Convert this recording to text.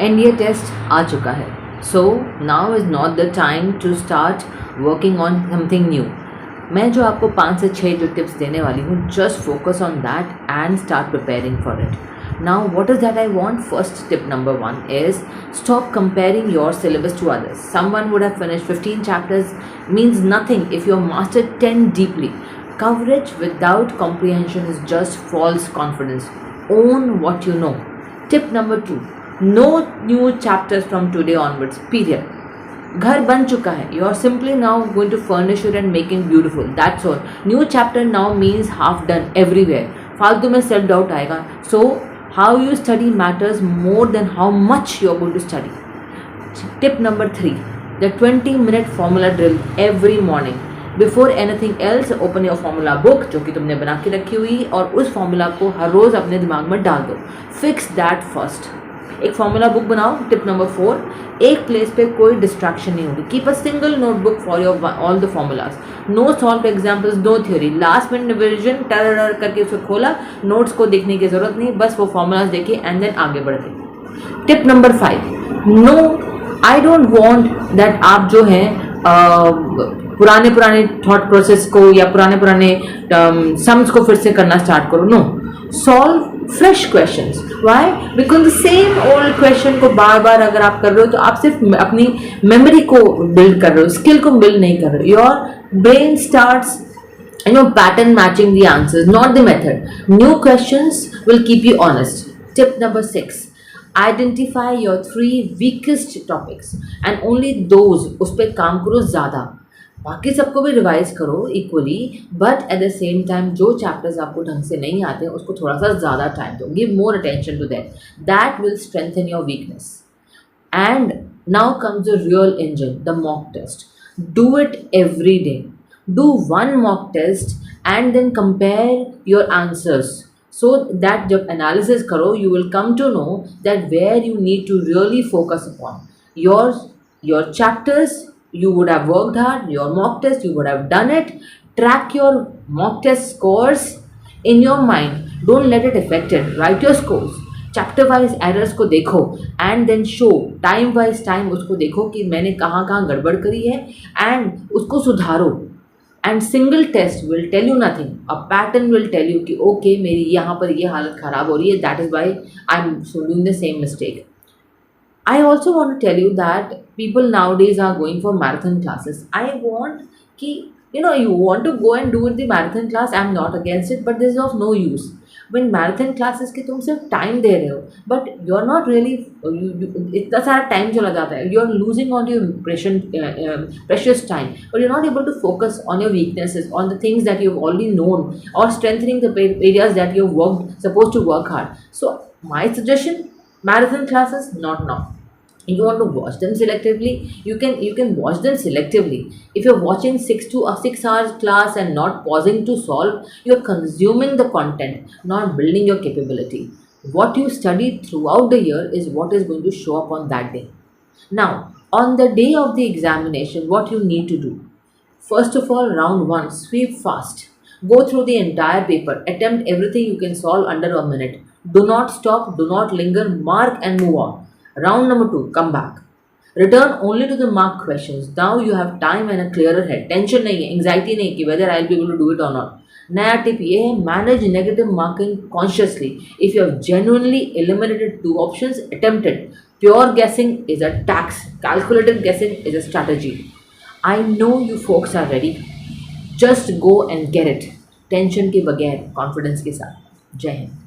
NDA test आ चुका है, so now is not the time to start working on something new. मैं जो आपको 5 से 6 जो टिप्स देने वाली हूँ, just focus on that and start preparing for it. Now, what is that I want? First tip number 1 is stop comparing your syllabus to others. Someone would have finished 15 chapters means nothing if you have mastered 10 deeply. Coverage without comprehension is just false confidence. Own what you know. Tip number 2, no new chapters from today onwards, period. घर बन चुका है. You are simply now going to furnish it and making beautiful. That's all. New chapter now means half done everywhere. फालतू में self doubt आएगा. So how you study matters more than how much you are going to study. Tip number 3, the 20-minute formula drill every morning. Before anything else, open your formula book जो कि तुमने बना के रखी हुई, और उस फॉर्मूला को हर रोज़ अपने दिमाग में डाल दो. Fix that first. एक फॉर्मूला बुक बनाओ. टिप नंबर 4, एक प्लेस पे कोई डिस्ट्रैक्शन नहीं होगी. Keep a single notebook for your all the formulas. No solve examples, no theory. Last minute revision टर करके उसको खोला, नोट्स को देखने की जरूरत नहीं, बस वो फॉर्मूलाज देखे एंड देन आगे बढ़ गए. Tip number 5, no, I don't want that आप जो है पुराने थॉट प्रोसेस को या पुराने सम्स को फिर से करना स्टार्ट करो. No, solve fresh questions. Why? Because the same old question को बार बार अगर आप कर रहे हो तो आप सिर्फ अपनी मेमोरी को बिल्ड कर रहे हो, स्किल को बिल्ड नहीं कर रहे हो. Your brain starts pattern matching the answers, not the method. New questions will keep you honest. Tip number 6, identify your 3 weakest topics and only those उस पर काम करो ज़्यादा. बाकी सबको भी रिवाइज करो equally, but at the same time जो चैप्टर्स आपको ढंग से नहीं आते हैं उसको थोड़ा सा ज़्यादा टाइम दो. Give more attention to that. That will strengthen your weakness. And now comes the real engine, the mock test. Do it every day. Do one mock test and then compare your answers so that जब analysis करो you will come to know that where you need to really focus upon. Your chapters you would have worked hard, your mock test you would have done it. Track your mock test scores in your mind. Don't let it affect it. Write your scores. Chapter wise errors को देखो and then show time wise time उसको देखो कि मैंने कहाँ कहाँ गड़बड़ करी है एंड उसको सुधारो. And single test will tell you nothing. A pattern will tell you कि ओके मेरी यहाँ पर ये हालत ख़राब हो रही है, that is why I am doing the same mistake. I also want to tell you that people nowadays are going for marathon classes. I want कि you want to go and do the marathon class. I'm not against it, but this is of no use. When marathon classes के तुम सिर्फ time दे रहे हो, but you're not really इतना सारा time चला जाता है. You're losing on your precious time, but you're not able to focus on your weaknesses, on the things that you've already known, or strengthening the areas that you've supposed to work hard. So my suggestion, marathon classes not now. You want to watch them selectively, you can watch them selectively. If you're watching 6 hours class and not pausing to solve, you're consuming the content, not building your capability. What you studied throughout the year is what is going to show up on that day. Now, on the day of the examination, what you need to do? First of all, round 1, sweep fast. Go through the entire paper. Attempt everything you can solve under a minute. Do not stop, do not linger, mark and move on. Round number 2, come back. Return only to the marked questions. Now you have time and a clearer head. Tension नहीं है, anxiety नहीं कि whether I'll be able to do it or not. नया tip ये है, manage negative marking consciously. If you have genuinely eliminated 2 options, attempt it. Pure guessing is a tax. Calculated guessing is a strategy. I know you folks are ready. Just go and get it. Tension के बगैर, confidence के साथ. जय हिंद.